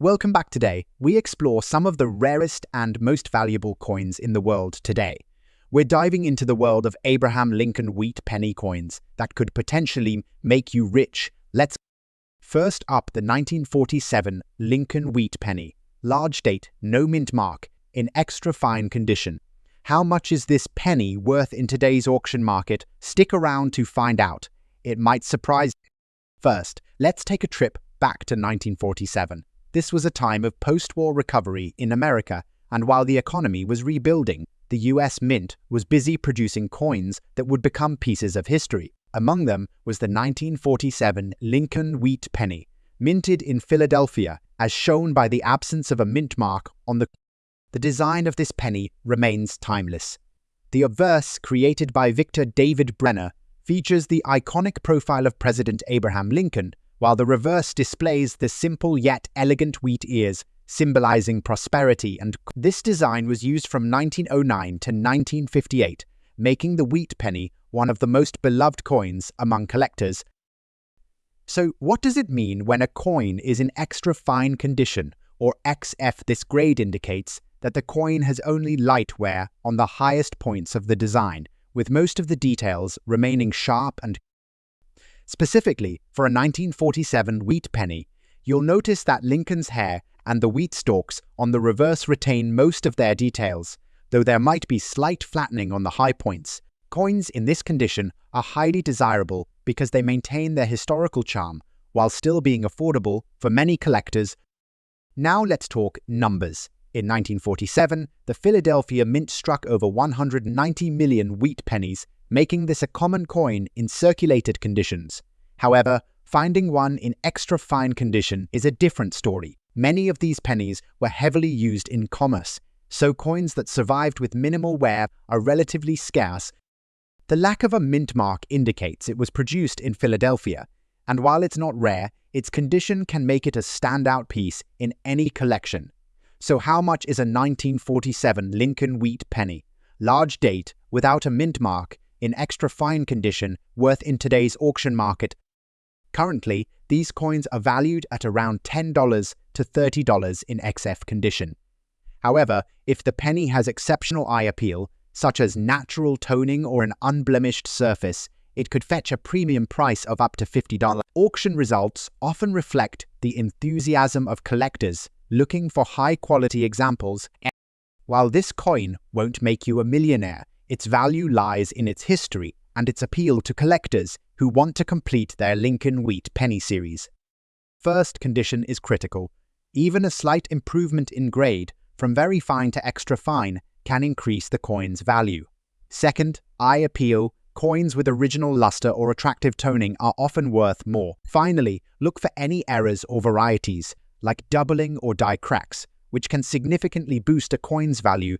Welcome back. Today, we explore some of the rarest and most valuable coins in the world today. We're diving into the world of Abraham Lincoln wheat penny coins that could potentially make you rich. Let's first up, the 1947 Lincoln wheat penny. Large date, no mint mark, in extra fine condition. How much is this penny worth in today's auction market? Stick around to find out. It might surprise you. First, let's take a trip back to 1947. This was a time of post-war recovery in America, and while the economy was rebuilding, the US Mint was busy producing coins that would become pieces of history. Among them was the 1947 Lincoln wheat penny, minted in Philadelphia, as shown by the absence of a mint mark on the design of this penny remains timeless. The obverse, created by Victor David Brenner, features the iconic profile of President Abraham Lincoln, while the reverse displays the simple yet elegant wheat ears, symbolizing prosperity. And this design was used from 1909 to 1958, making the wheat penny one of the most beloved coins among collectors. So, what does it mean when a coin is in extra fine condition, or XF? This grade indicates that the coin has only light wear on the highest points of the design, with most of the details remaining sharp and specifically, for a 1947 wheat penny, you'll notice that Lincoln's hair and the wheat stalks on the reverse retain most of their details, though there might be slight flattening on the high points. Coins in this condition are highly desirable because they maintain their historical charm while still being affordable for many collectors. Now let's talk numbers. In 1947, the Philadelphia Mint struck over 190 million wheat pennies, making this a common coin in circulated conditions. However, finding one in extra fine condition is a different story. Many of these pennies were heavily used in commerce, so coins that survived with minimal wear are relatively scarce. The lack of a mint mark indicates it was produced in Philadelphia, and while it's not rare, its condition can make it a standout piece in any collection. So how much is a 1947 Lincoln wheat penny, large date, without a mint mark, in extra fine condition, worth in today's auction market? Currently, these coins are valued at around $10 to $30 in XF condition. However, if the penny has exceptional eye appeal, such as natural toning or an unblemished surface, it could fetch a premium price of up to $50. Auction results often reflect the enthusiasm of collectors looking for high-quality examples. While this coin won't make you a millionaire, its value lies in its history and its appeal to collectors who want to complete their Lincoln wheat penny series. First, condition is critical. Even a slight improvement in grade, from very fine to extra fine, can increase the coin's value. Second, eye appeal. Coins with original luster or attractive toning are often worth more. Finally, look for any errors or varieties, like doubling or die cracks, which can significantly boost a coin's value.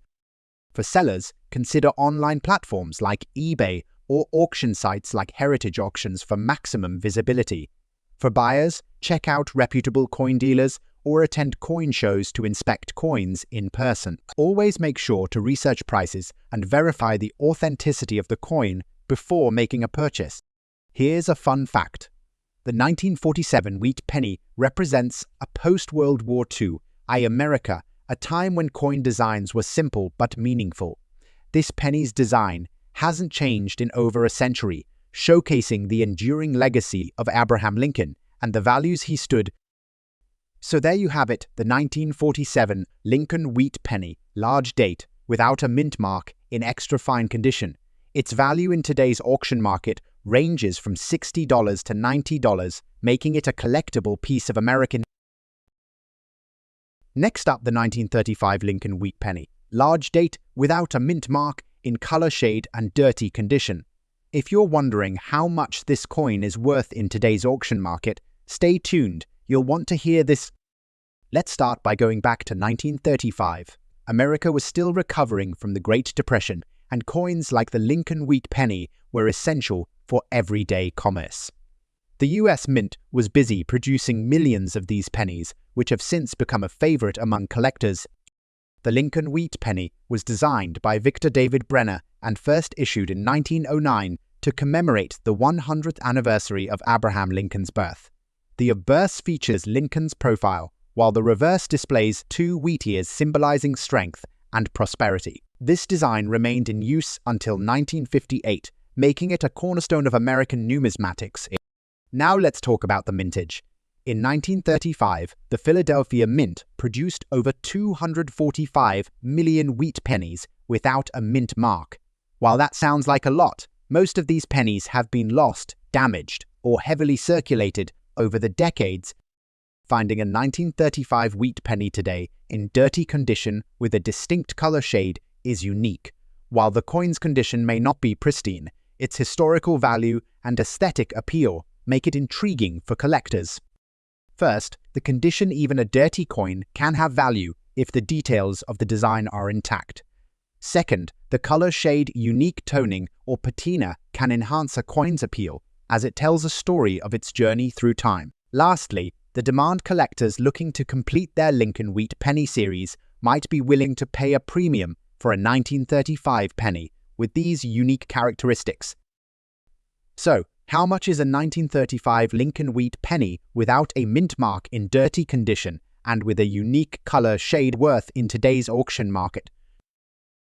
For sellers, consider online platforms like eBay or auction sites like Heritage Auctions for maximum visibility. For buyers, check out reputable coin dealers or attend coin shows to inspect coins in person. Always make sure to research prices and verify the authenticity of the coin before making a purchase. Here's a fun fact. The 1947 wheat penny represents a post-World War II America, a time when coin designs were simple but meaningful. This penny's design hasn't changed in over a century, showcasing the enduring legacy of Abraham Lincoln and the values he stood. So there you have it, the 1947 Lincoln wheat penny, large date, without a mint mark, in extra fine condition. Its value in today's auction market ranges from $60 to $90, making it a collectible piece of American. Next up, the 1935 Lincoln wheat penny, large date, without a mint mark, in color shade and dirty condition. If you're wondering how much this coin is worth in today's auction market, stay tuned, you'll want to hear this. Let's start by going back to 1935. America was still recovering from the Great Depression, and coins like the Lincoln wheat penny were essential for everyday commerce. The US Mint was busy producing millions of these pennies, which have since become a favorite among collectors. The Lincoln wheat penny was designed by Victor David Brenner and first issued in 1909 to commemorate the 100th anniversary of Abraham Lincoln's birth. The obverse features Lincoln's profile, while the reverse displays two wheat ears symbolizing strength and prosperity. This design remained in use until 1958, making it a cornerstone of American numismatics. Now let's talk about the mintage. In 1935, the Philadelphia Mint produced over 245 million wheat pennies without a mint mark. While that sounds like a lot, most of these pennies have been lost, damaged, or heavily circulated over the decades. Finding a 1935 wheat penny today in dirty condition with a distinct color shade is unique. While the coin's condition may not be pristine, its historical value and aesthetic appeal make it intriguing for collectors. First, the condition. Even a dirty coin can have value if the details of the design are intact. Second, the color shade, unique toning, or patina can enhance a coin's appeal, as it tells a story of its journey through time. Lastly, the demand collectors looking to complete their Lincoln Wheat penny series might be willing to pay a premium for a 1935 penny with these unique characteristics. So, how much is a 1935 Lincoln Wheat penny without a mint mark in dirty condition and with a unique color shade worth in today's auction market?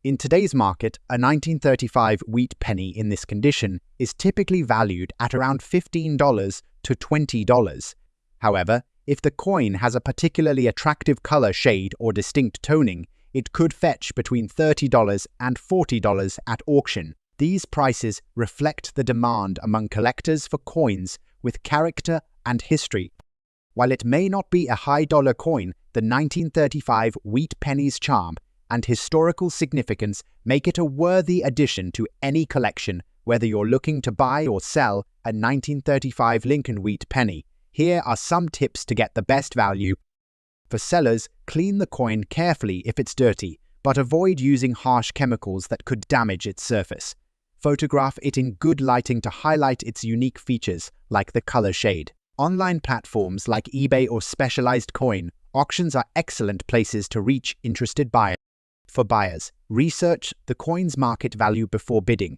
In today's market, a 1935 wheat penny in this condition is typically valued at around $15 to $20. However, if the coin has a particularly attractive color shade or distinct toning, it could fetch between $30 and $40 at auction. These prices reflect the demand among collectors for coins with character and history. While it may not be a high-dollar coin, the 1935 wheat penny's charm and historical significance make it a worthy addition to any collection, whether you're looking to buy or sell a 1935 Lincoln Wheat penny. Here are some tips to get the best value. For sellers, clean the coin carefully if it's dirty, but avoid using harsh chemicals that could damage its surface. Photograph it in good lighting to highlight its unique features, like the color shade. Online platforms like eBay or specialized coin auctions are excellent places to reach interested buyers. For buyers, research the coin's market value before bidding.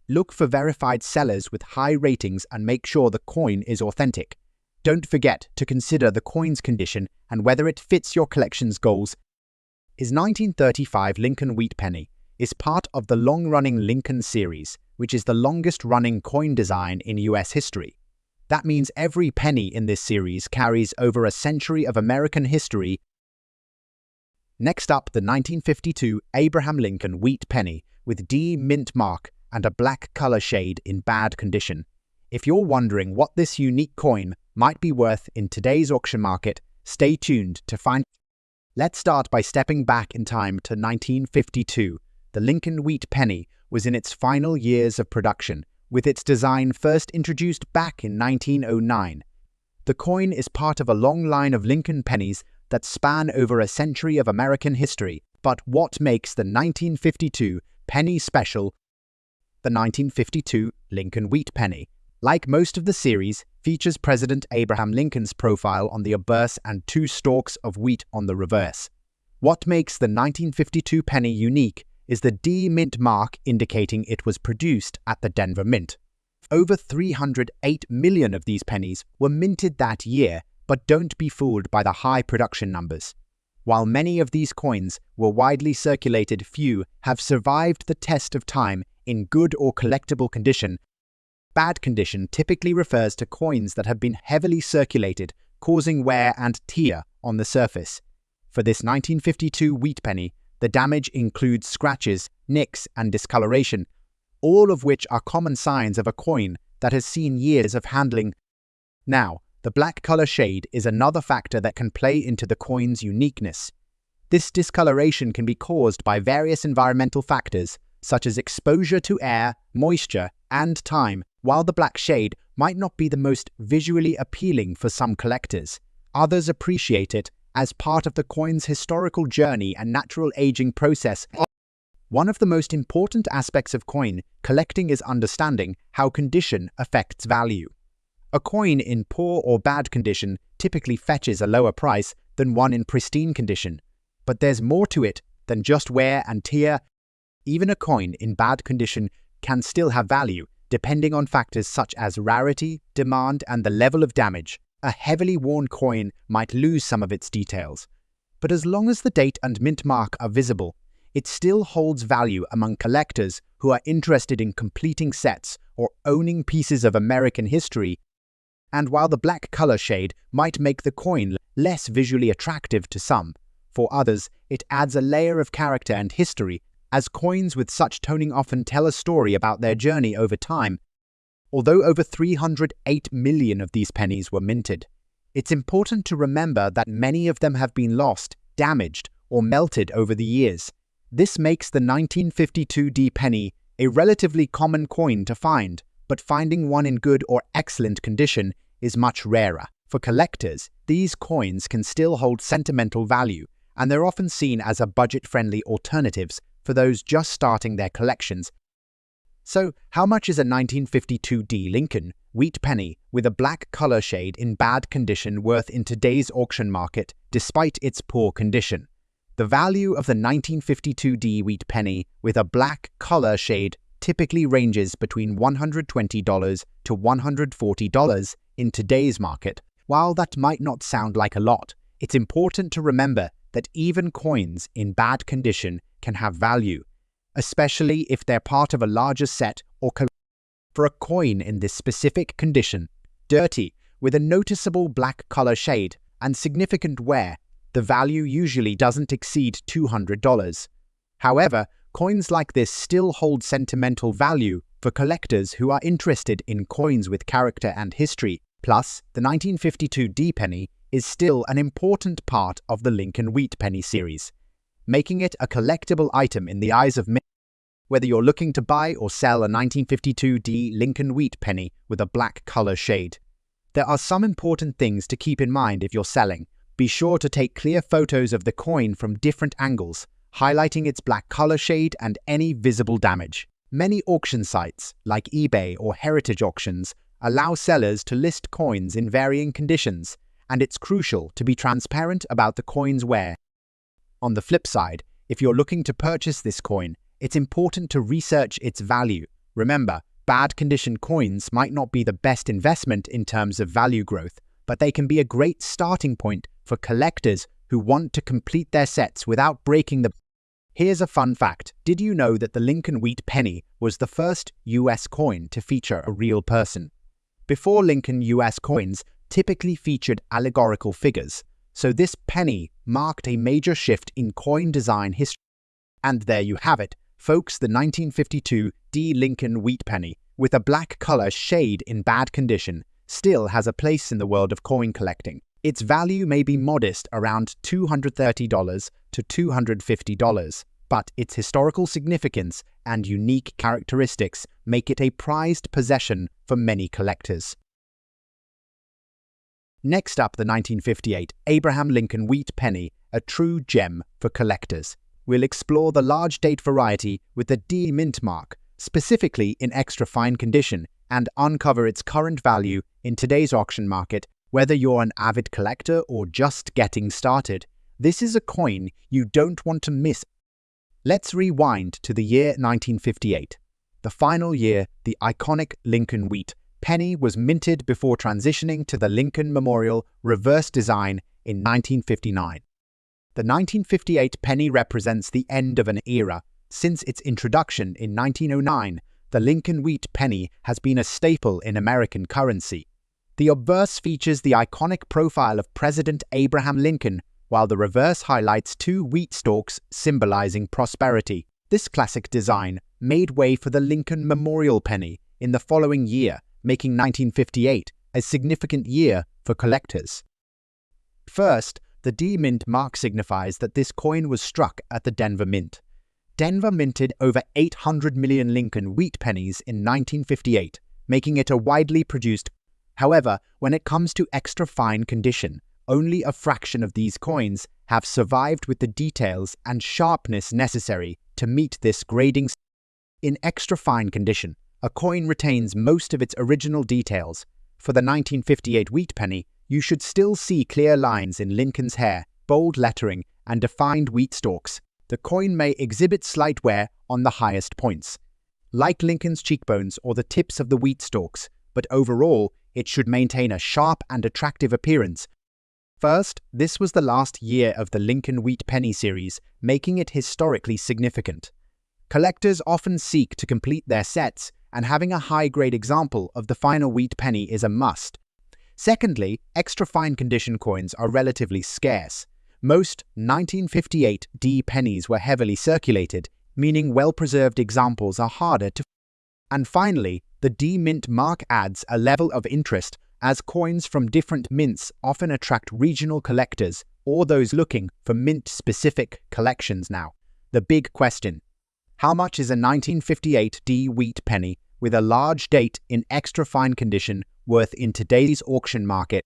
Look for verified sellers with high ratings and make sure the coin is authentic. Don't forget to consider the coin's condition and whether it fits your collection's goals. His 1935 Lincoln Wheat penny is part of the long-running Lincoln series, which is the longest-running coin design in US history. That means every penny in this series carries over a century of American history. Next up, the 1952 Abraham Lincoln Wheat penny with D mint mark and a black color shade in bad condition. If you're wondering what this unique coin might be worth in today's auction market, stay tuned to find. Let's start by stepping back in time to 1952. The Lincoln Wheat penny was in its final years of production, with its design first introduced back in 1909. The coin is part of a long line of Lincoln pennies that span over a century of American history. But what makes the 1952 penny special? The 1952 Lincoln Wheat penny, like most of the series, features President Abraham Lincoln's profile on the obverse and two stalks of wheat on the reverse. What makes the 1952 penny unique is the D mint mark indicating it was produced at the Denver Mint. Over 308 million of these pennies were minted that year, but don't be fooled by the high production numbers. While many of these coins were widely circulated, few have survived the test of time in good or collectible condition. Bad condition typically refers to coins that have been heavily circulated, causing wear and tear on the surface. For this 1952 wheat penny, the damage includes scratches, nicks, and discoloration, all of which are common signs of a coin that has seen years of handling. Now, the black color shade is another factor that can play into the coin's uniqueness. This discoloration can be caused by various environmental factors, such as exposure to air, moisture, and time. While the black shade might not be the most visually appealing for some collectors, others appreciate it as part of the coin's historical journey and natural aging process. One of the most important aspects of coin collecting is understanding how condition affects value. A coin in poor or bad condition typically fetches a lower price than one in pristine condition, but there's more to it than just wear and tear. Even a coin in bad condition can still have value, depending on factors such as rarity, demand, and the level of damage. A heavily worn coin might lose some of its details, but as long as the date and mint mark are visible, it still holds value among collectors who are interested in completing sets or owning pieces of American history. And while the black color shade might make the coin less visually attractive to some, for others it adds a layer of character and history, as coins with such toning often tell a story about their journey over time. Although over 308 million of these pennies were minted, it's important to remember that many of them have been lost, damaged, or melted over the years. This makes the 1952 D penny a relatively common coin to find, but finding one in good or excellent condition is much rarer. For collectors, these coins can still hold sentimental value, and they're often seen as a budget-friendly alternatives for those just starting their collections. So, how much is a 1952 D Lincoln wheat penny with a black color shade in bad condition worth in today's auction market, despite its poor condition? The value of the 1952 D wheat penny with a black color shade typically ranges between $120 to $140 in today's market. While that might not sound like a lot, it's important to remember that even coins in bad condition can have value, especially if they're part of a larger set or for a coin in this specific condition, dirty, with a noticeable black color shade and significant wear, the value usually doesn't exceed $200. However, coins like this still hold sentimental value for collectors who are interested in coins with character and history. Plus, the 1952 D penny is still an important part of the Lincoln wheat penny series, making it a collectible item in the eyes of many. Whether you're looking to buy or sell a 1952 D Lincoln wheat penny with a black color shade, there are some important things to keep in mind if you're selling. Be sure to take clear photos of the coin from different angles, highlighting its black color shade and any visible damage. Many auction sites, like eBay or heritage auctions, allow sellers to list coins in varying conditions, and it's crucial to be transparent about the coin's wear. On the flip side, if you're looking to purchase this coin, it's important to research its value. Remember, bad condition coins might not be the best investment in terms of value growth, but they can be a great starting point for collectors who want to complete their sets without breaking the. Here's a fun fact. Did you know that the Lincoln wheat penny was the first US coin to feature a real person? Before, Lincoln US coins typically featured allegorical figures, so this penny marked a major shift in coin design history. And there you have it, folks, the 1952 D Lincoln wheat penny, with a black color shade in bad condition, still has a place in the world of coin collecting. Its value may be modest, around $230 to $250, but its historical significance and unique characteristics make it a prized possession for many collectors. Next up, the 1958 Abraham Lincoln wheat penny, a true gem for collectors. We'll explore the large date variety with the D mint mark, specifically in extra fine condition, and uncover its current value in today's auction market. Whether you're an avid collector or just getting started, this is a coin you don't want to miss. Let's rewind to the year 1958, the final year the iconic Lincoln wheat penny was minted before transitioning to the Lincoln Memorial reverse design in 1959. The 1958 penny represents the end of an era. Since its introduction in 1909, the Lincoln wheat penny has been a staple in American currency. The obverse features the iconic profile of President Abraham Lincoln, while the reverse highlights two wheat stalks symbolizing prosperity. This classic design made way for the Lincoln Memorial penny in the following year, making 1958 a significant year for collectors. First, the D mint mark signifies that this coin was struck at the Denver Mint. Denver minted over 800 million Lincoln wheat pennies in 1958, making it a widely produced. However, when it comes to extra fine condition, only a fraction of these coins have survived with the details and sharpness necessary to meet this grading. In extra fine condition, a coin retains most of its original details. For the 1958 wheat penny, you should still see clear lines in Lincoln's hair, bold lettering, and defined wheat stalks. The coin may exhibit slight wear on the highest points, like Lincoln's cheekbones or the tips of the wheat stalks, but overall, it should maintain a sharp and attractive appearance. First, this was the last year of the Lincoln Wheat Penny series, making it historically significant. Collectors often seek to complete their sets, and having a high-grade example of the final wheat penny is a must. Secondly, extra fine condition coins are relatively scarce. Most 1958 D pennies were heavily circulated, meaning well-preserved examples are harder to. And finally, the D mint mark adds a level of interest, as coins from different mints often attract regional collectors or those looking for mint-specific collections. Now, the big question: how much is a 1958 D wheat penny with a large date in extra fine condition worth in today's auction market?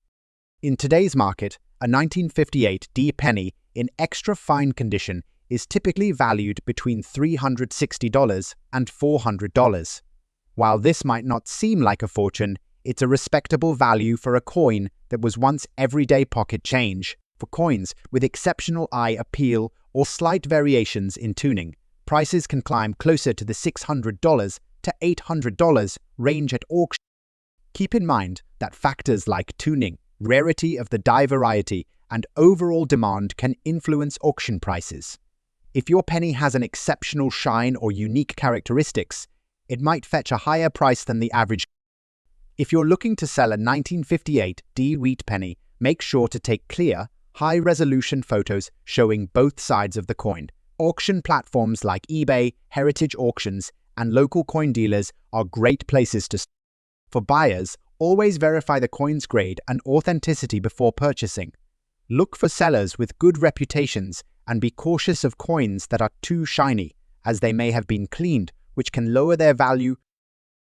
In today's market, a 1958 D penny in extra fine condition is typically valued between $360 and $400. While this might not seem like a fortune, it's a respectable value for a coin that was once everyday pocket change. For coins with exceptional eye appeal or slight variations in tuning, prices can climb closer to the $600 to $800 range at auction. Keep in mind that factors like tuning, rarity of the die variety, and overall demand can influence auction prices. If your penny has an exceptional shine or unique characteristics, it might fetch a higher price than the average. If you're looking to sell a 1958 D wheat penny, make sure to take clear, high-resolution photos showing both sides of the coin. Auction platforms like eBay, heritage auctions, and local coin dealers are great places to. For buyers, always verify the coin's grade and authenticity before purchasing. Look for sellers with good reputations and be cautious of coins that are too shiny, as they may have been cleaned, which can lower their value.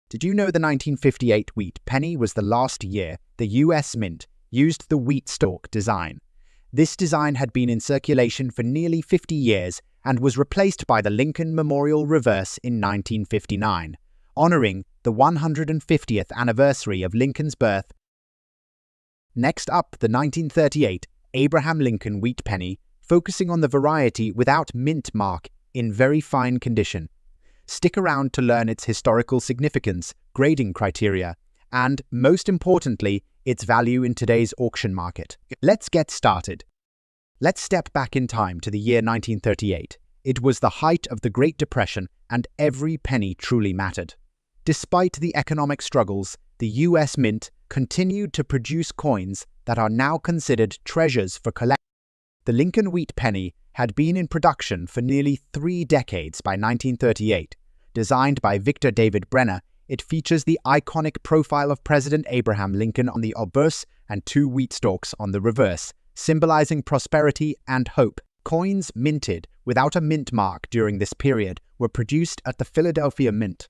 Did you know the 1958 wheat penny was the last year the US Mint used the wheat stalk design? This design had been in circulation for nearly 50 years and was replaced by the Lincoln Memorial Reverse in 1959, honoring the 150th anniversary of Lincoln's birth. Next up, the 1938 Abraham Lincoln wheat penny, focusing on the variety without mint mark in very fine condition. Stick around to learn its historical significance, grading criteria, and, most importantly, its value in today's auction market. Let's get started. Let's step back in time to the year 1938. It was the height of the Great Depression, and every penny truly mattered. Despite the economic struggles, the US Mint continued to produce coins that are now considered treasures for collectors. The Lincoln wheat penny had been in production for nearly 3 decades by 1938. Designed by Victor David Brenner, it features the iconic profile of President Abraham Lincoln on the obverse and 2 wheat stalks on the reverse, symbolizing prosperity and hope. Coins minted without a mint mark during this period were produced at the Philadelphia Mint.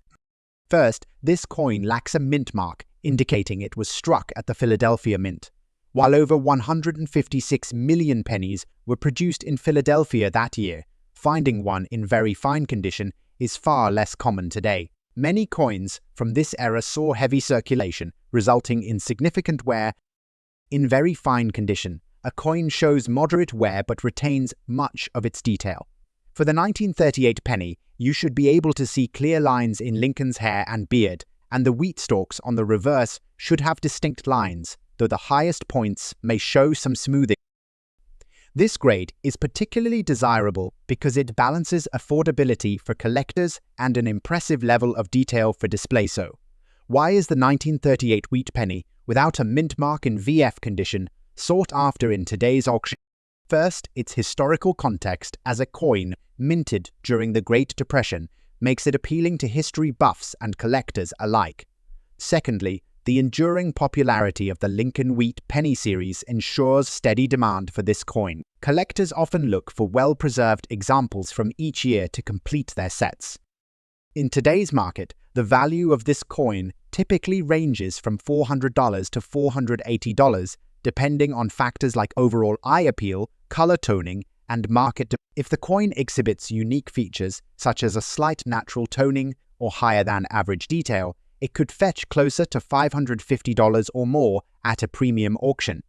First, this coin lacks a mint mark, indicating it was struck at the Philadelphia Mint. While over 156 million pennies were produced in Philadelphia that year, finding one in very fine condition is far less common today. Many coins from this era saw heavy circulation, resulting in significant wear. In very fine condition, a coin shows moderate wear but retains much of its detail. For the 1938 penny, you should be able to see clear lines in Lincoln's hair and beard, and the wheat stalks on the reverse should have distinct lines, though the highest points may show some smoothing. This grade is particularly desirable because it balances affordability for collectors and an impressive level of detail for display. So, why is the 1938 wheat penny, without a mint mark in VF condition, sought after in today's auction? First, its historical context as a coin minted during the Great Depression makes it appealing to history buffs and collectors alike. Secondly, the enduring popularity of the Lincoln Wheat Penny series ensures steady demand for this coin. Collectors often look for well-preserved examples from each year to complete their sets. In today's market, the value of this coin typically ranges from $400 to $480, depending on factors like overall eye appeal, color toning, and market. If the coin exhibits unique features, such as a slight natural toning or higher than average detail, it could fetch closer to $550 or more at a premium auction.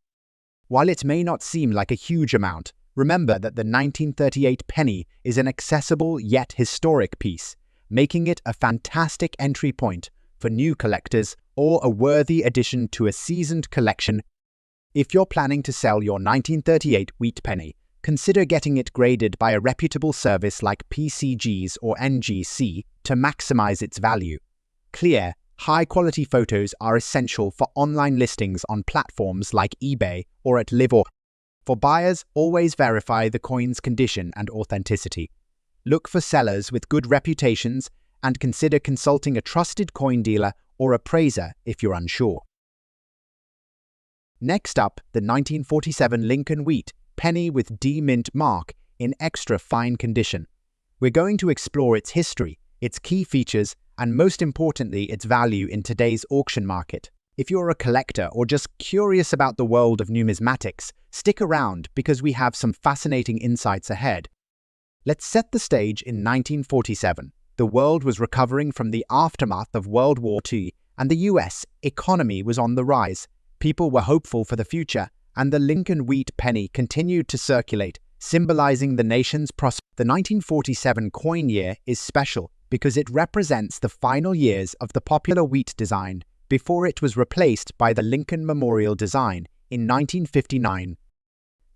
While it may not seem like a huge amount, remember that the 1938 penny is an accessible yet historic piece, making it a fantastic entry point for new collectors or a worthy addition to a seasoned collection. If you're planning to sell your 1938 wheat penny, consider getting it graded by a reputable service like PCGs or NGC to maximize its value. Clear, high-quality photos are essential for online listings on platforms like eBay or at Live. For buyers, always verify the coin's condition and authenticity. Look for sellers with good reputations and consider consulting a trusted coin dealer or appraiser if you're unsure. Next up, the 1947 Lincoln Wheat penny with D-mint mark in extra fine condition. We're going to explore its history, its key features, and most importantly, its value in today's auction market. If you're a collector or just curious about the world of numismatics, stick around because we have some fascinating insights ahead. Let's set the stage in 1947. The world was recovering from the aftermath of World War II, and the US economy was on the rise. People were hopeful for the future, and the Lincoln Wheat penny continued to circulate, symbolizing the nation's prosperity. The 1947 coin year is special because it represents the final years of the popular wheat design before it was replaced by the Lincoln Memorial design in 1959.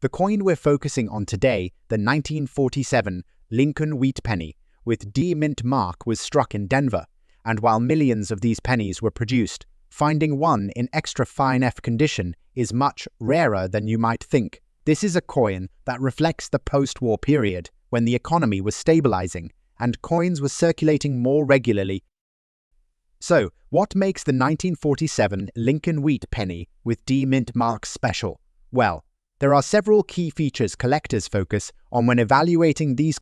The coin we're focusing on today, the 1947 Lincoln Wheat penny with D-mint mark, was struck in Denver, and while millions of these pennies were produced, finding one in extra fine F condition is much rarer than you might think. This is a coin that reflects the post-war period when the economy was stabilizing and coins were circulating more regularly. So, what makes the 1947 Lincoln Wheat penny with D-mint mark special? Well, there are several key features collectors focus on when evaluating these.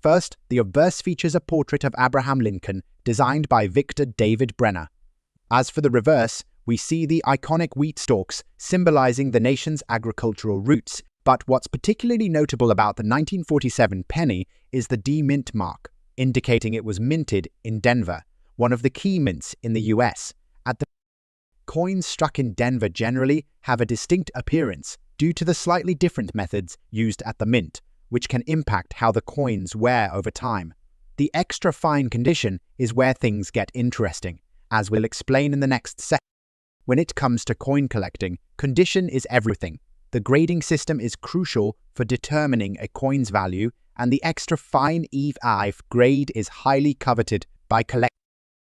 First, the obverse features a portrait of Abraham Lincoln designed by Victor David Brenner. As for the reverse, we see the iconic wheat stalks symbolizing the nation's agricultural roots. But what's particularly notable about the 1947 penny is the D-mint mark, indicating it was minted in Denver, one of the key mints in the US. Coins struck in Denver generally have a distinct appearance due to the slightly different methods used at the mint, which can impact how the coins wear over time. The extra fine condition is where things get interesting, as we'll explain in the next section. When it comes to coin collecting, condition is everything. The grading system is crucial for determining a coin's value, and the extra fine EF grade is highly coveted by collectors.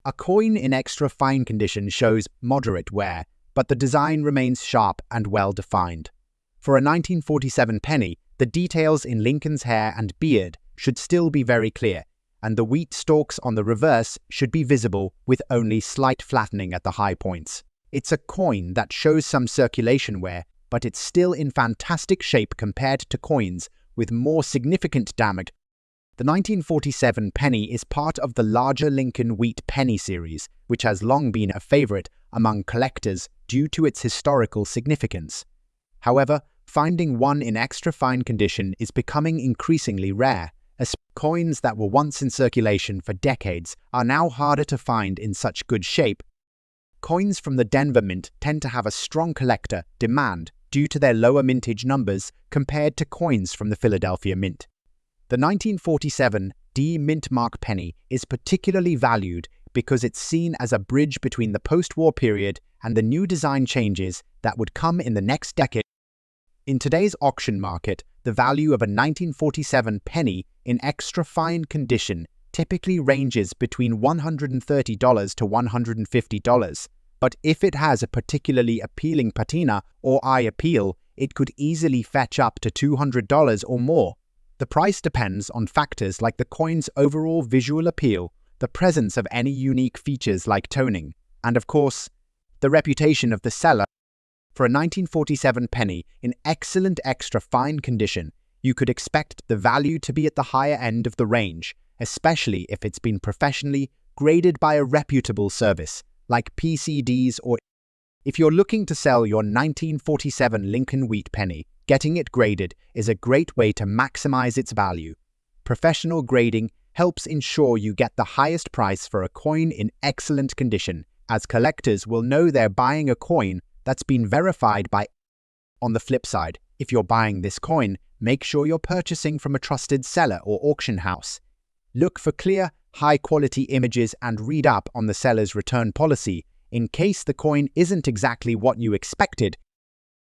A coin in extra fine condition shows moderate wear, but the design remains sharp and well-defined. For a 1947 penny, the details in Lincoln's hair and beard should still be very clear, and the wheat stalks on the reverse should be visible with only slight flattening at the high points. It's a coin that shows some circulation wear, but it's still in fantastic shape compared to coins with more significant damage. The 1947 penny is part of the larger Lincoln Wheat penny series, which has long been a favorite among collectors due to its historical significance. However, finding one in extra fine condition is becoming increasingly rare, as coins that were once in circulation for decades are now harder to find in such good shape. Coins from the Denver Mint tend to have a strong collector demand due to their lower mintage numbers compared to coins from the Philadelphia Mint. The 1947 D-mint mark penny is particularly valued because it's seen as a bridge between the post-war period and the new design changes that would come in the next decade. In today's auction market, the value of a 1947 penny in extra fine condition typically ranges between $130 to $150. But if it has a particularly appealing patina or eye appeal, it could easily fetch up to $200 or more. The price depends on factors like the coin's overall visual appeal, the presence of any unique features like toning, and of course, the reputation of the seller. For a 1947 penny in excellent extra fine condition, you could expect the value to be at the higher end of the range, especially if it's been professionally graded by a reputable service like PCDs, or if you're looking to sell your 1947 Lincoln Wheat penny, getting it graded is a great way to maximize its value. Professional grading helps ensure you get the highest price for a coin in excellent condition, as collectors will know they're buying a coin that's been verified by. On the flip side, if you're buying this coin, make sure you're purchasing from a trusted seller or auction house. Look for clear, high-quality images and read up on the seller's return policy in case the coin isn't exactly what you expected.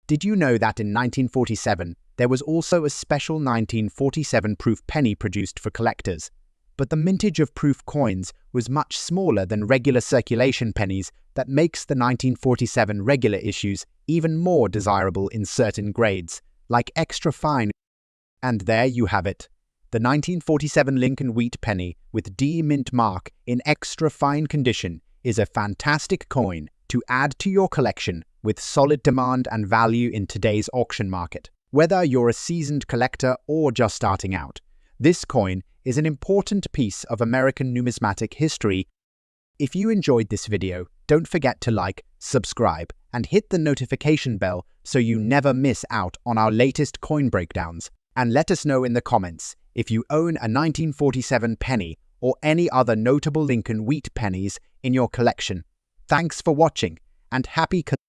Did you know that in 1947, there was also a special 1947 proof penny produced for collectors? But the mintage of proof coins was much smaller than regular circulation pennies. That makes the 1947 regular issues even more desirable in certain grades, like extra fine. And there you have it. The 1947 Lincoln Wheat penny with D mint mark in extra fine condition is a fantastic coin to add to your collection with solid demand and value in today's auction market. Whether you're a seasoned collector or just starting out, this coin is an important piece of American numismatic history. If you enjoyed this video, don't forget to like, subscribe, and hit the notification bell so you never miss out on our latest coin breakdowns. And let us know in the comments if you own a 1947 penny or any other notable Lincoln Wheat pennies in your collection. Thanks for watching, and happy